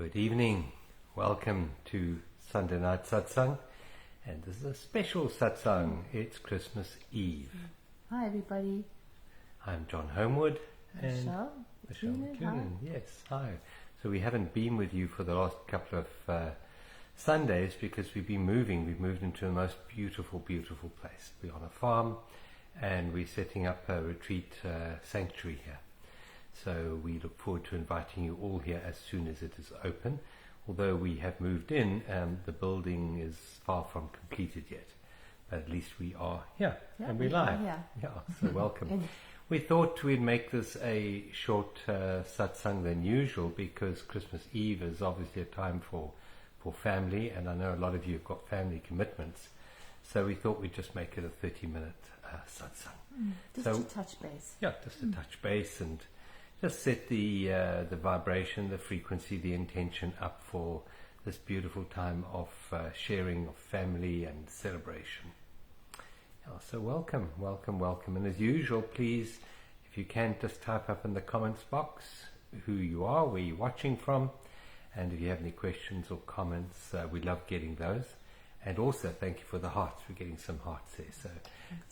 Good evening. Welcome to Sunday Night Satsang. And this is a special Satsang. It's Christmas Eve. Hi, everybody. I'm John Homewood. Michelle McKinnon. Yes, hi. So we haven't been with you for the last couple of Sundays because we've been moving. We've moved into the most beautiful, beautiful place. We're on a farm and we're setting up a retreat sanctuary here. So we look forward to inviting you all here as soon as it is open. Although we have moved in, the building is far from completed yet. But at least we are here and we're live. Yeah, so welcome. We thought we'd make this a short satsang than usual because Christmas Eve is obviously a time for family, and I know a lot of you have got family commitments. So we thought we'd just make it a 30-minute satsang. Just to touch base. Yeah, just to touch base and just set the vibration, the frequency, the intention up for this beautiful time of sharing of family and celebration. Yeah, so welcome. And as usual, please, if you can, just type up in the comments box who you are, where you're watching from, and if you have any questions or comments, we love getting those. And also, thank you for the hearts. We're getting some hearts there, so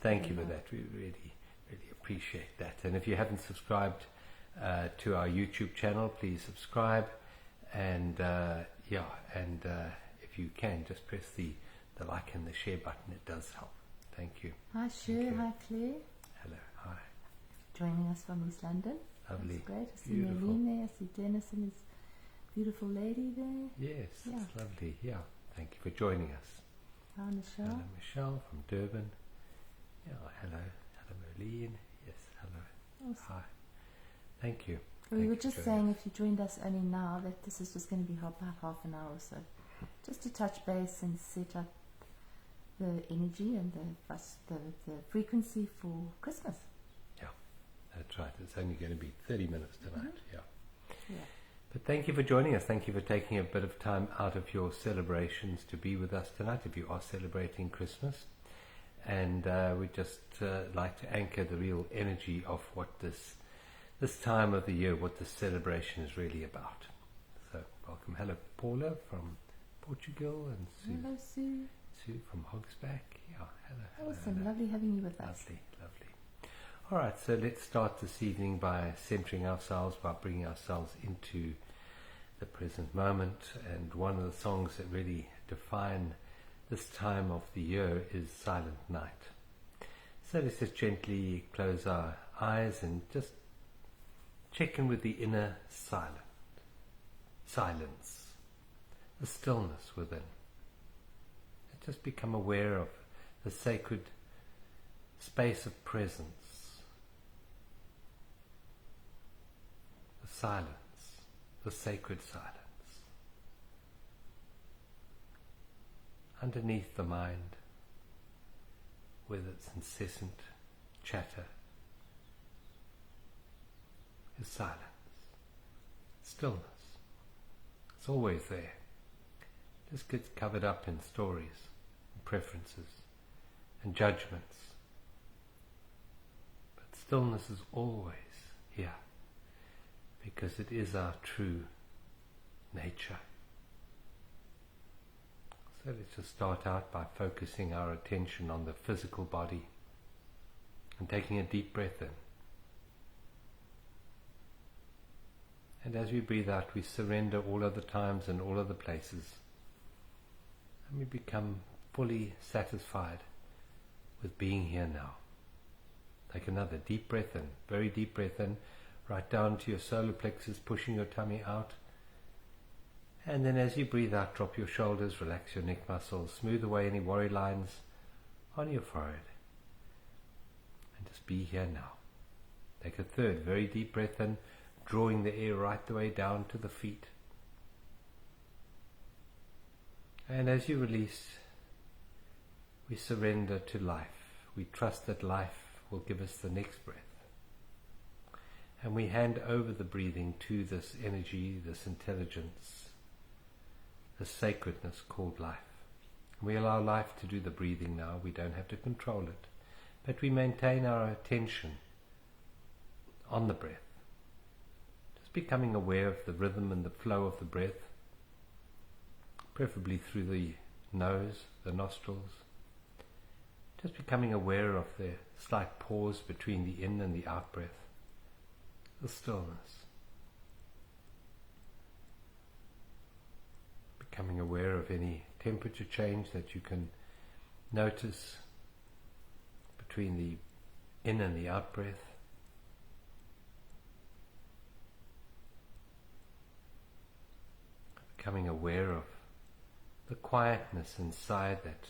thank you for that. We really, really appreciate that. And if you haven't subscribed to our YouTube channel, please subscribe, and if you can, just press the like and the share button. It does help. Thank you. Hi Sher, hi Claire. Hello, hi. Joining us from East London. Lovely. That's great. I see Beautiful. Marlene there. I see Dennis and his beautiful lady there. Yes, Yeah. it's lovely. Yeah, thank you for joining us. Hi Michelle. Hello, Michelle from Durban. Yeah, hello Marlene. Yes, hello. Awesome. Hi. Thank you. We Thank were you just for saying, joining if you joined us only now, that this is just going to be about half an hour or so, just to touch base and set up the energy and the frequency for Christmas. Yeah, that's right. It's only going to be 30 minutes tonight. Yeah. Yeah. But thank you for joining us. Thank you for taking a bit of time out of your celebrations to be with us tonight, if you are celebrating Christmas. And we'd just like to anchor the real energy of what this time of the year, what this celebration is really about. So welcome. Hello, Paula from Portugal, and Sue. Hello, Sue. Sue from Hogsback. Yeah, hello. Awesome. Hello. Lovely having you with us. Lovely. All right, so let's start this evening by centering ourselves, by bringing ourselves into the present moment. And one of the songs that really define this time of the year is Silent Night. So let's just gently close our eyes and just check in with the inner silence, the stillness within. And just become aware of the sacred space of presence, the silence, the sacred silence. Underneath the mind, with its incessant chatter, is silence, stillness. It's always there. Just gets covered up in stories and preferences and judgments. But stillness is always here because it is our true nature. So let's just start out by focusing our attention on the physical body and taking a deep breath in. And as we breathe out, we surrender all other times and all other places. And we become fully satisfied with being here now. Take another deep breath in, very deep breath in, right down to your solar plexus, pushing your tummy out. And then as you breathe out, drop your shoulders, relax your neck muscles, smooth away any worry lines on your forehead. And just be here now. Take a third very deep breath in, drawing the air right the way down to the feet. And as you release, we surrender to life. We trust that life will give us the next breath. And we hand over the breathing to this energy, this intelligence, this sacredness called life. We allow life to do the breathing now. We don't have to control it. But we maintain our attention on the breath. Just becoming aware of the rhythm and the flow of the breath, preferably through the nose, the nostrils. Just becoming aware of the slight pause between the in and the out breath, the stillness. Becoming aware of any temperature change that you can notice between the in and the out breath. Becoming aware of the quietness inside that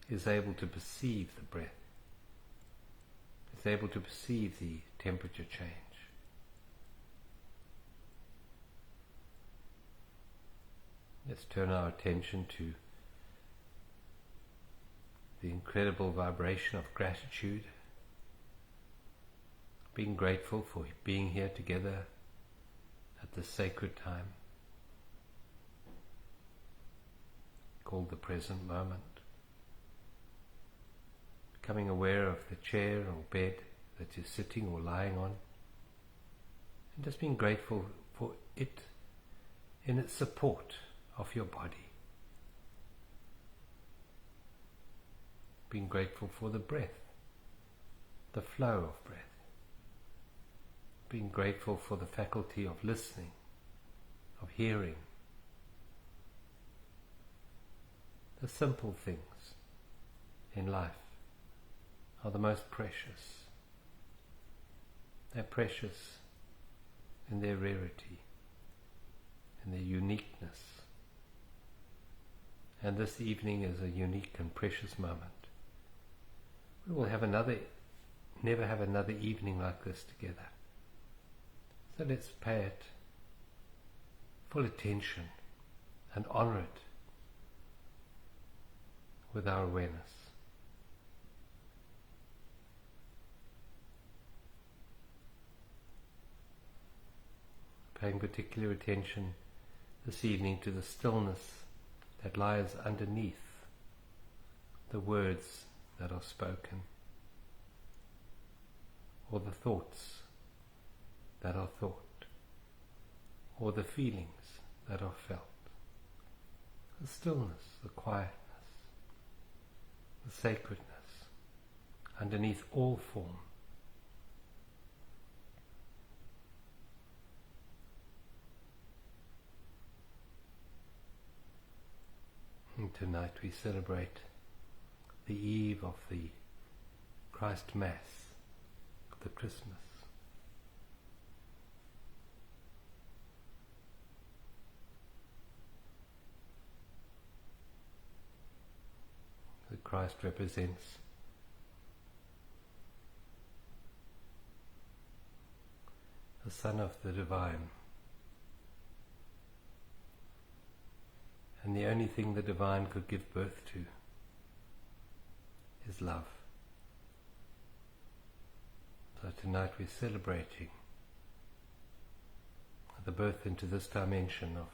is able to perceive the breath, is able to perceive the temperature change. Let's turn our attention to the incredible vibration of gratitude, being grateful for being here together at this sacred time, called the present moment. Becoming aware of the chair or bed that you're sitting or lying on, and just being grateful for it in its support of your body. Being grateful for the breath, the flow of breath. Being grateful for the faculty of listening, of hearing. The simple things in life are the most precious. They're precious in their rarity, in their uniqueness. And this evening is a unique and precious moment. We will never have another evening like this together. So let's pay it full attention and honor it with our awareness. Paying particular attention this evening to the stillness that lies underneath the words that are spoken, or the thoughts that are thought, or the feelings that are felt. The stillness, the quietness, the sacredness underneath all form. And tonight we celebrate the eve of the Christ Mass, the Christmas. The Christ represents the Son of the Divine. And the only thing the Divine could give birth to is love. So tonight we're celebrating the birth into this dimension of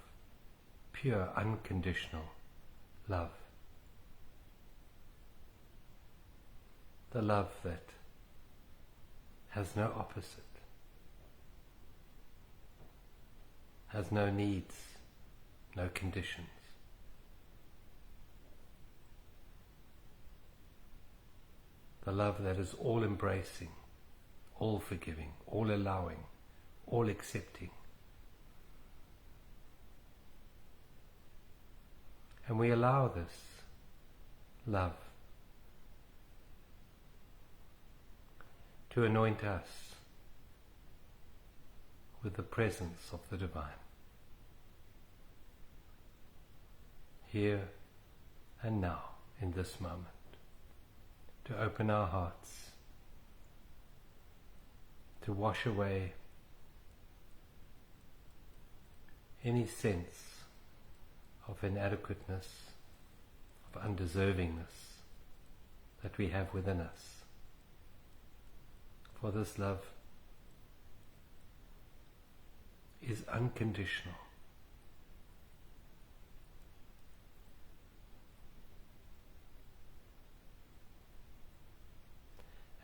pure, unconditional love. The love that has no opposite, has no needs, no conditions. The love that is all embracing, all forgiving, all allowing, all accepting. And we allow this love to anoint us with the presence of the Divine. Here and now, in this moment, to open our hearts, to wash away any sense of inadequateness, of undeservingness that we have within us. For this love is unconditional.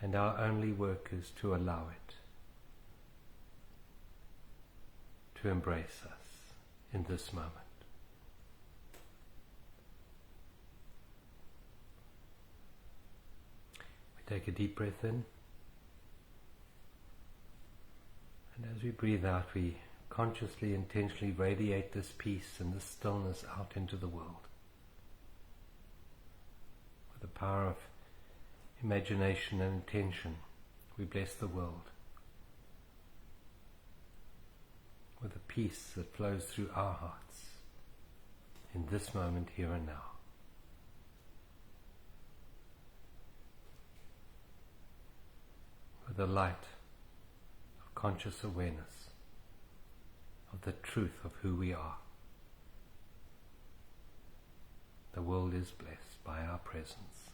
And our only work is to allow it to embrace us in this moment. Take a deep breath in. And as we breathe out, we consciously, intentionally radiate this peace and this stillness out into the world. With the power of imagination and intention, we bless the world with a peace that flows through our hearts in this moment, here and now. With the light of conscious awareness of the truth of who we are. The world is blessed by our presence.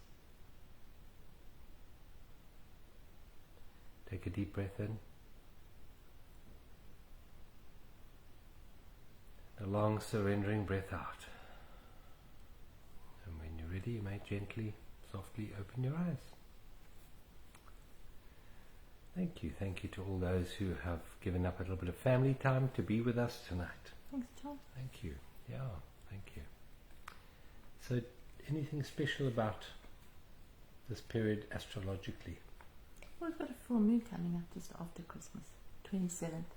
Take a deep breath in. A long surrendering breath out. And when you're ready, you may gently, softly open your eyes. Thank you to all those who have given up a little bit of family time to be with us tonight. Thanks, John. Thank you. Yeah, thank you. So, anything special about this period astrologically? Well, we've got a full moon coming up just after Christmas, 27th,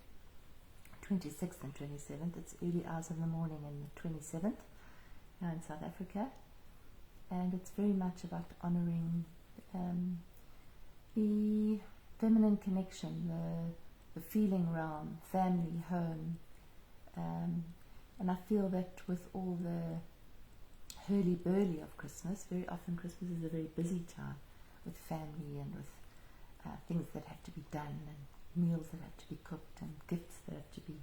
26th and 27th. It's early hours of the morning in the 27th here in South Africa. And it's very much about honouring the feminine connection, the feeling realm, family, home. And I feel that with all the hurly-burly of Christmas, very often Christmas is a very busy time with family and with things that have to be done and meals that have to be cooked and gifts that have to be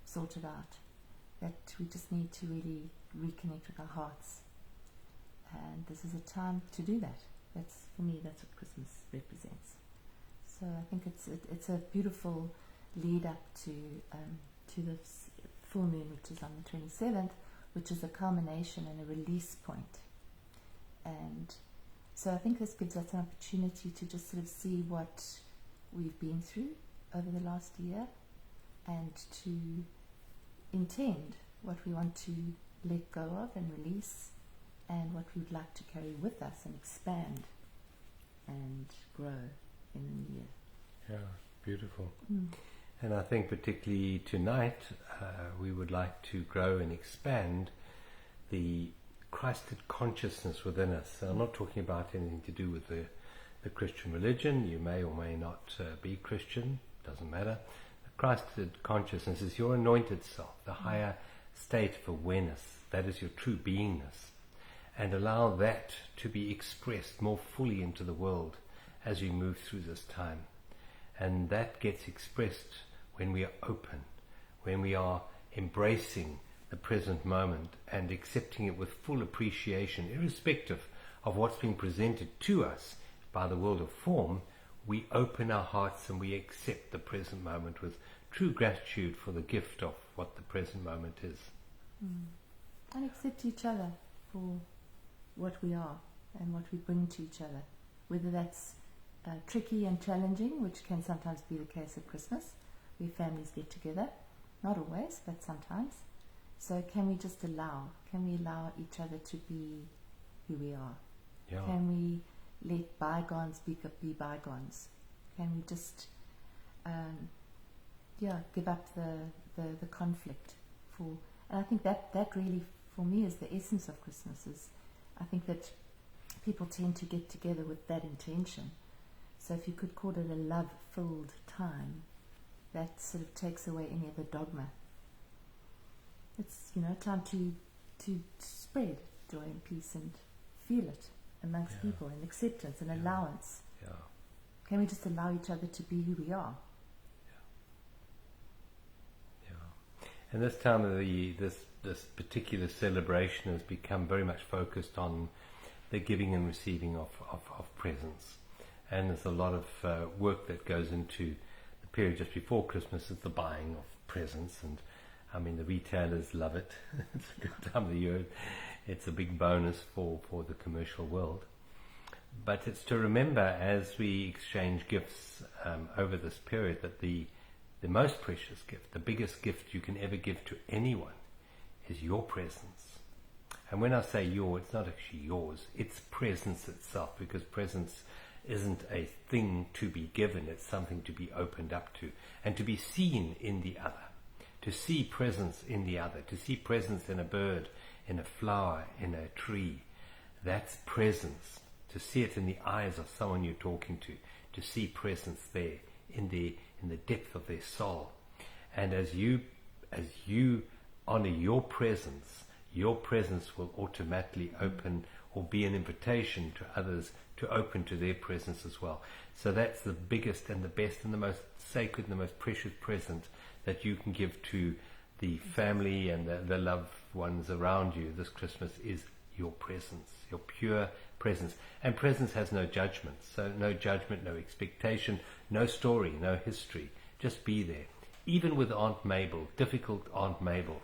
sorted out, that we just need to really reconnect with our hearts. And this is a time to do that. That's, for me, that's what Christmas represents. So I think it's a beautiful lead up to the full moon, which is on the 27th, which is a culmination and a release point. And so I think this gives us an opportunity to just sort of see what we've been through over the last year and to intend what we want to let go of and release and what we would like to carry with us and expand and grow in the new year. Yeah, beautiful. And I think particularly tonight we would like to grow and expand the Christed consciousness within us. So I'm not talking about anything to do with the Christian religion. You may or may not be Christian, doesn't matter. The Christed consciousness is your anointed self, the higher state of awareness. That is your true beingness. And allow that to be expressed more fully into the world as we move through this time. And that gets expressed when we are open, when we are embracing the present moment and accepting it with full appreciation, irrespective of what's being presented to us by the world of form. We open our hearts and we accept the present moment with true gratitude for the gift of what the present moment is. And accept each other for what we are and what we bring to each other, whether that's tricky and challenging, which can sometimes be the case at Christmas, where families get together, not always, but sometimes. So can we just allow each other to be who we are? Yeah. Can we let bygones be bygones? Can we just give up the conflict for? And I think that really, for me, is the essence of Christmas. Is I think that people tend to get together with that intention. So if you could call it a love-filled time, that sort of takes away any of the dogma. It's time to spread joy and peace and feel it amongst people, and acceptance and allowance. Yeah. Can we just allow each other to be who we are? Yeah. And this time of this particular celebration has become very much focused on the giving and receiving of presents. And there's a lot of work that goes into the period just before Christmas, is the buying of presents. And I mean, the retailers love it. It's a good time of the year. It's a big bonus for the commercial world. But it's to remember, as we exchange gifts over this period, that the most precious gift, the biggest gift you can ever give to anyone, is your presence. And when I say your, it's not actually yours, it's presence itself, because presence isn't a thing to be given, it's something to be opened up to and to be seen in the other, to see presence in the other, to see presence in a bird, in a flower, in a tree. That's presence. To see it in the eyes of someone you're talking to see presence there in the depth of their soul. And as you honor your presence will automatically open or be an invitation to others to open to their presence as well. So that's the biggest and the best and the most sacred and the most precious present that you can give to the family and the loved ones around you this Christmas is your presence, your pure presence. And presence has no judgment. So no judgment, no expectation, no story, no history. Just be there. Even with Aunt Mabel, difficult Aunt Mabel,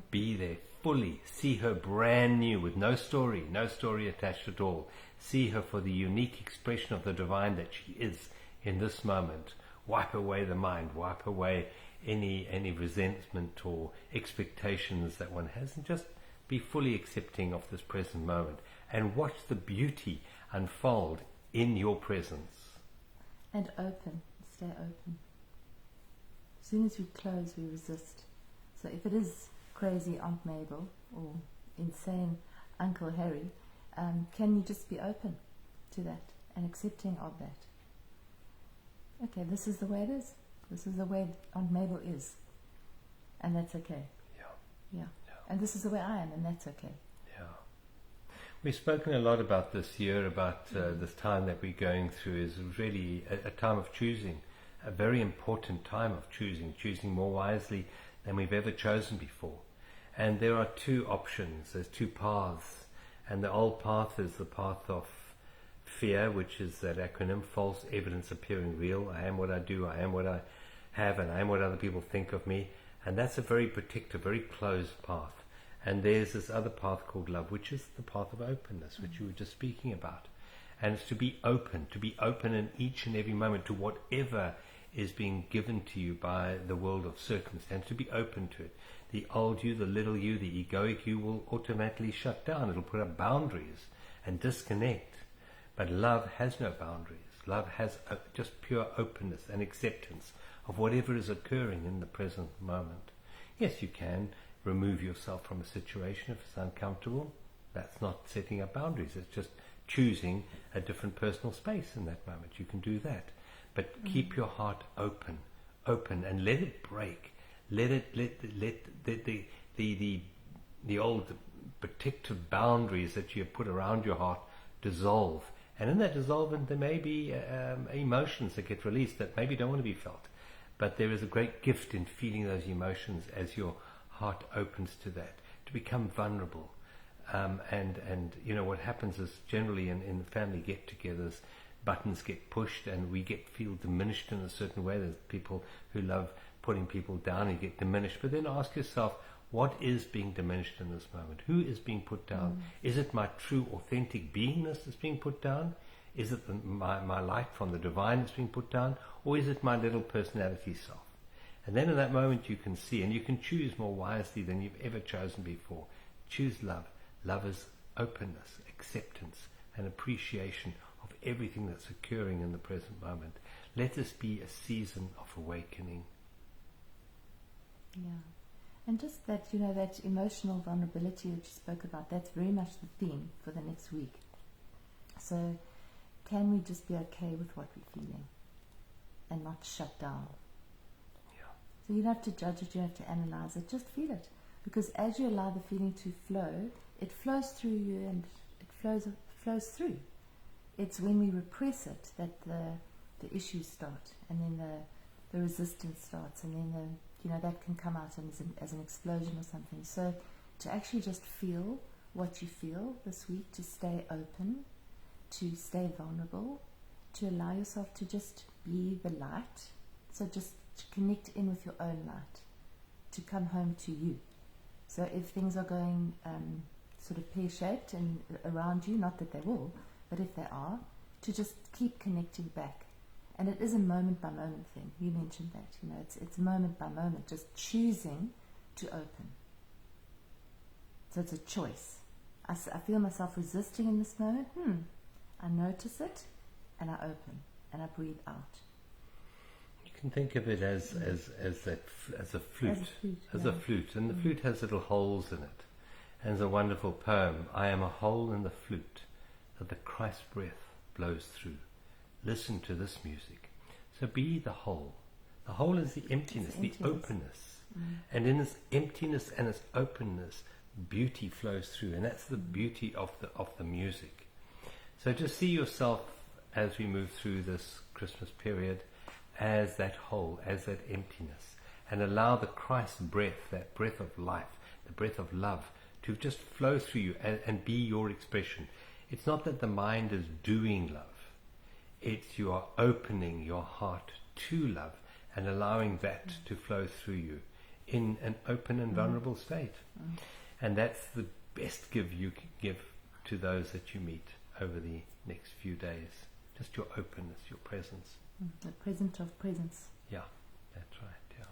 be there fully. See her brand new with no story attached at all. See her for the unique expression of the divine that she is in this moment. Wipe away the mind, wipe away any resentment or expectations that one has, and just be fully accepting of this present moment and watch the beauty unfold in your presence. And open, stay open. As soon as we close, we resist. So if it is crazy Aunt Mabel or insane Uncle Harry, can you just be open to that and accepting of that? Okay, this is the way it is. This is the way Aunt Mabel is. And that's okay. Yeah. And this is the way I am, and that's okay. Yeah. We've spoken a lot about this year, about this time that we're going through is really a time of choosing, a very important time of choosing more wisely than we've ever chosen before. And there are two options, there's two paths. And the old path is the path of fear, which is that acronym, false evidence appearing real. I am what I do, I am what I have, and I am what other people think of me. And that's a very protective, very closed path. And there's this other path called love, which is the path of openness, which you were just speaking about. And it's to be open in each and every moment to whatever is being given to you by the world of circumstance, to be open to it. The old you, the little you, the egoic you will automatically shut down. It'll put up boundaries and disconnect. But love has no boundaries. Love has just pure openness and acceptance of whatever is occurring in the present moment. Yes, you can remove yourself from a situation if it's uncomfortable. That's not setting up boundaries. It's just choosing a different personal space in that moment. You can do that. But keep your heart open, and let it break. Let the old protective boundaries that you have put around your heart dissolve. And in that dissolvement, there may be emotions that get released that maybe don't want to be felt. But there is a great gift in feeling those emotions as your heart opens to that, to become vulnerable. And you know, what happens is generally in family get-togethers, buttons get pushed and we feel diminished in a certain way. There's people who love putting people down and get diminished. But then ask yourself, what is being diminished in this moment? Who is being put down? Is it my true, authentic beingness that's being put down? Is it my light from the divine that's being put down? Or is it my little personality self? And then in that moment you can see, and you can choose more wisely than you've ever chosen before. Choose love. Love is openness, acceptance, and appreciation of everything that's occurring in the present moment. Let this be a season of awakening. Yeah. And just that, you know, that emotional vulnerability that you spoke about, that's very much the theme for the next week. So can we just be okay with what we're feeling and not shut down? Yeah. So you don't have to judge it, you don't have to analyze it, just feel it. Because as you allow the feeling to flow, it flows through you and it flows through. It's when we repress it that the issues start, and then the resistance starts, and then that can come out as an explosion or something. So to actually just feel what you feel this week, to stay open, to stay vulnerable, to allow yourself to just be the light. So just to connect in with your own light, to come home to you. So if things are going sort of pear-shaped and around you, not that they will, but if they are, to just keep connecting back. And it is a moment-by-moment thing. You mentioned that. It's moment by moment, just choosing to open. So it's a choice. I feel myself resisting in this moment. I notice it. and I open and I breathe out. You can think of it as a flute, and the flute has little holes in it. And there's a wonderful poem: I am a hole in the flute that the Christ breath blows through. Listen to this music. So be the hole. The hole is the emptiness, the openness. And in this emptiness and its openness, beauty flows through, and that's the beauty of the music. So just see yourself as we move through this Christmas period as that hole, as that emptiness, and allow the Christ breath, that breath of life, the breath of love, to just flow through you and be your expression. It's not that the mind is doing love. It's you are opening your heart to love and allowing that to flow through you in an open and vulnerable state. And that's the best gift you can give to those that you meet over the next few days. Just your openness, your presence. The present of presence. Yeah, that's right, yeah.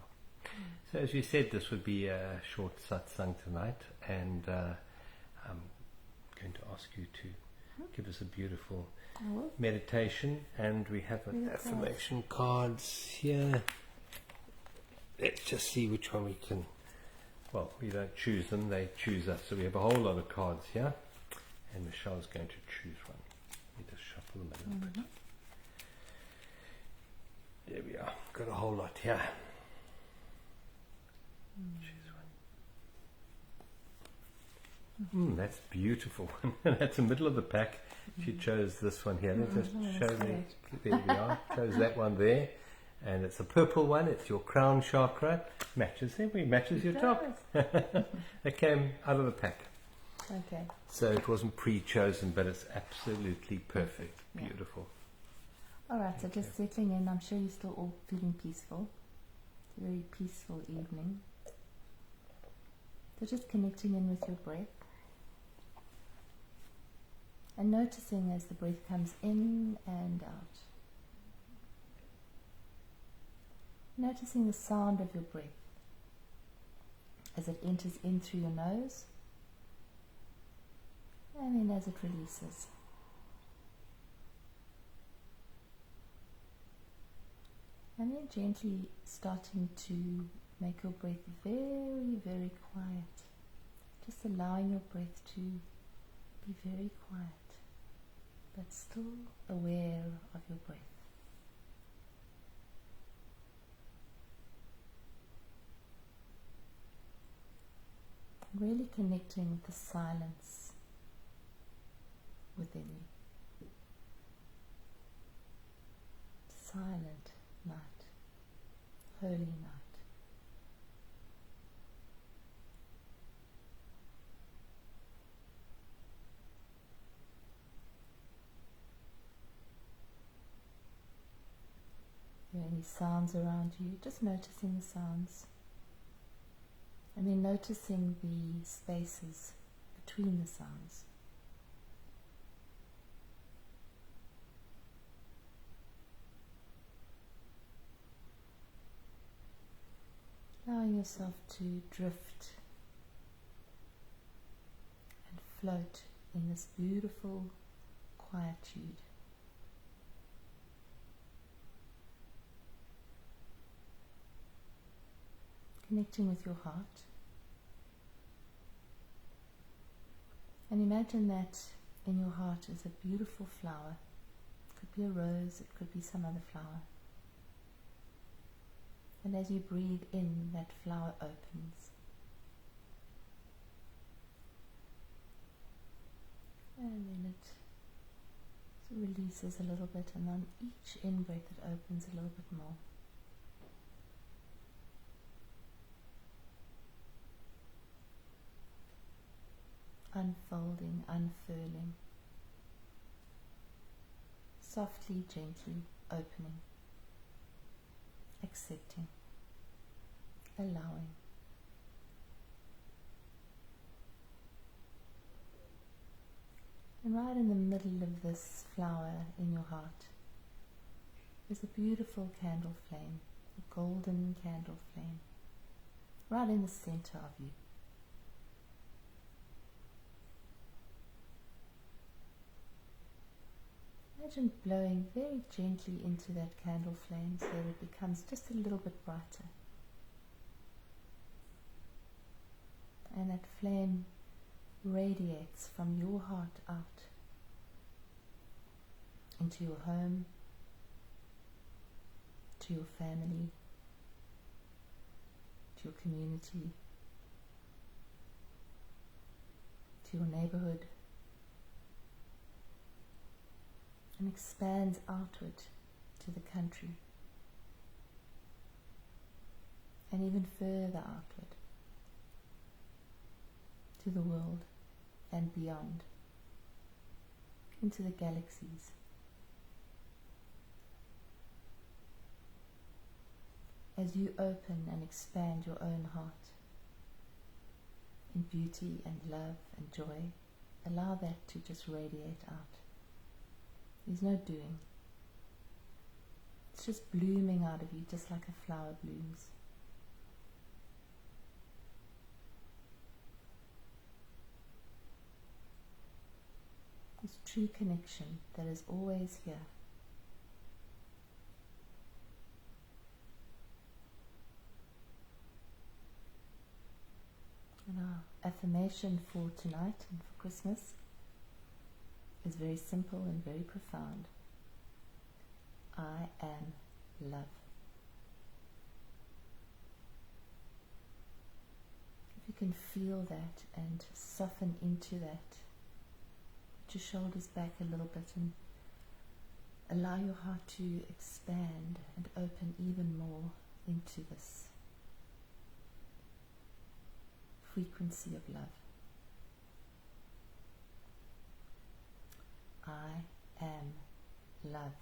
So as you said, this would be a short satsang tonight, and I'm going to ask you to give us a beautiful meditation, and we have affirmation cards here. Let's just see which one we can. Well, we don't choose them, they choose us. So we have a whole lot of cards here, and Michelle's going to choose one. Let me just shuffle them a little bit. There we are, got a whole lot here. Choose one. That's beautiful. That's the middle of the pack. She chose this one here. Let's just show me. There we are. Chose that one there. And it's a purple one. It's your crown chakra. Matches every matches your top. It came out of the pack. Okay. So it wasn't pre-chosen, but it's absolutely perfect. Beautiful. All right. So just settling in. I'm sure you're still all feeling peaceful. It's a very peaceful evening. So just connecting in with your breath. And noticing as the breath comes in and out. Noticing the sound of your breath as it enters in through your nose and then as it releases. And then gently starting to make your breath very, very quiet. Just allowing your breath to be very quiet, but still aware of your breath. Really connecting with the silence within you. Silent night, holy night. Are there any sounds around you? Just noticing the sounds. And then noticing the spaces between the sounds. Allowing yourself to drift and float in this beautiful quietude. Connecting with your heart. And imagine that in your heart is a beautiful flower. It could be a rose, it could be some other flower. And as you breathe in, that flower opens. And then it releases a little bit, and on each in-breath it opens a little bit more. Unfolding, unfurling, softly, gently opening, accepting, allowing. And right in the middle of this flower in your heart is a beautiful candle flame, a golden candle flame, right in the center of you. Imagine blowing very gently into that candle flame so that it becomes just a little bit brighter. And that flame radiates from your heart out into your home, to your family, to your community, to your neighborhood, and expands outward to the country, and even further outward to the world and beyond, into the galaxies. As you open and expand your own heart in beauty and love and joy, allow that to just radiate out. There's no doing. It's just blooming out of you, just like a flower blooms. This true connection that is always here. And our affirmation for tonight and for Christmas is very simple and very profound. I am love. If you can feel that and soften into that, put your shoulders back a little bit and allow your heart to expand and open even more into this frequency of love. I am love.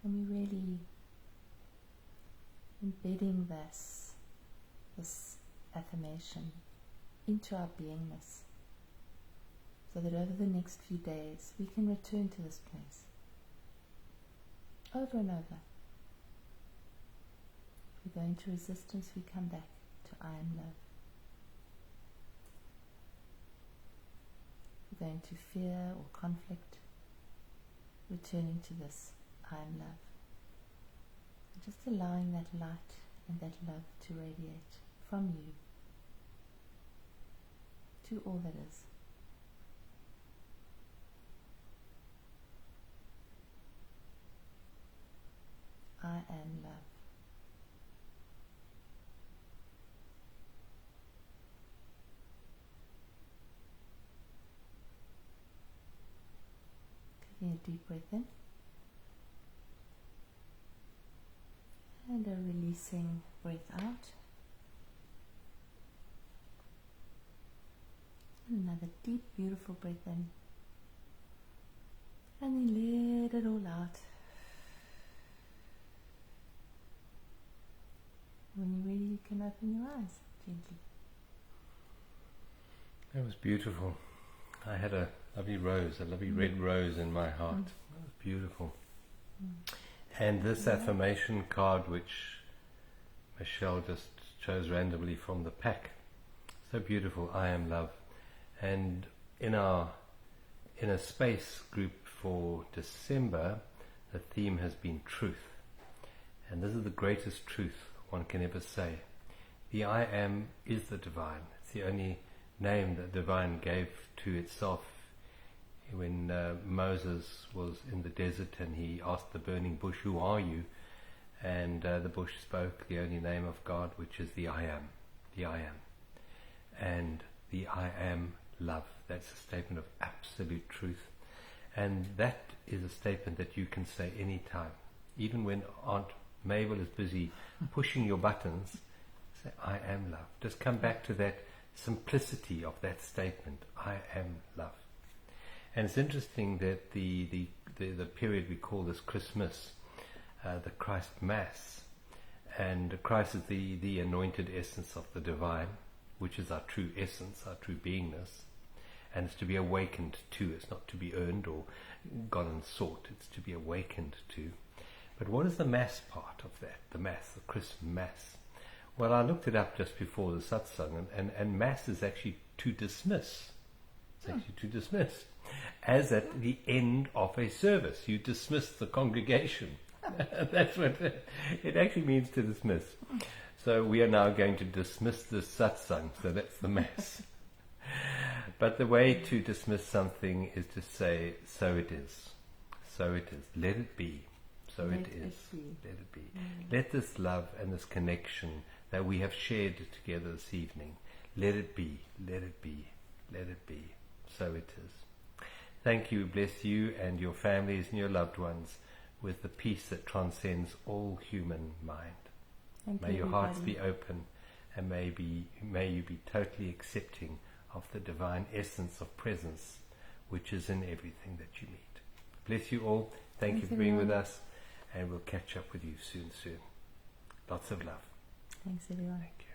And we're really embedding this affirmation into our beingness, so that over the next few days we can return to this place over and over. If we go into resistance, we come back to I am love. If we go into fear or conflict, returning to this I am love. And just allowing that light and that love to radiate from you to all that is. I am love. Taking a deep breath in and a releasing breath out. And another deep, beautiful breath in. And then let it all out. When you're ready, you can open your eyes gently. That was beautiful. I had a lovely rose, a lovely red rose in my heart. That was beautiful. And this affirmation card, which Michelle just chose randomly from the pack, so beautiful. I am love. And in a space group for December, the theme has been truth. And this is the greatest truth one can ever say. The I am is the divine. It's the only name that divine gave to itself. When Moses was in the desert and he asked the burning bush, who are you? And the bush spoke the only name of God, which is the I am. The I am. And the I am love. That's a statement of absolute truth. And that is a statement that you can say anytime. Even when Aunt Mabel is busy pushing your buttons, say, I am love. Just come back to that simplicity of that statement. I am love. And it's interesting that the period we call this Christmas, the Christ Mass, and Christ is the anointed essence of the divine, which is our true essence, our true beingness, and it's to be awakened to. It's not to be earned or gone and sought. It's to be awakened to. But what is the Mass part of that? The Mass, the Christmas Mass. Well, I looked it up just before the satsang, and Mass is actually to dismiss. It's actually to dismiss. As at the end of a service, you dismiss the congregation. That's what it actually means, to dismiss. So we are now going to dismiss the satsang, so that's the Mass. But the way to dismiss something is to say, so it is. So it is. Let it be. So Let it is. it be. Let it be. Let this love and this connection that we have shared together this evening, let it be. Let it be. Let it be. So it is. Thank you. Bless you and your families and your loved ones with the peace that transcends all human mind. May your hearts be open, and may you be totally accepting of the divine essence of presence which is in everything that you meet. Bless you all. Thank you for being with us, and we'll catch up with you soon. Lots of love. Thanks, everyone. Thank you.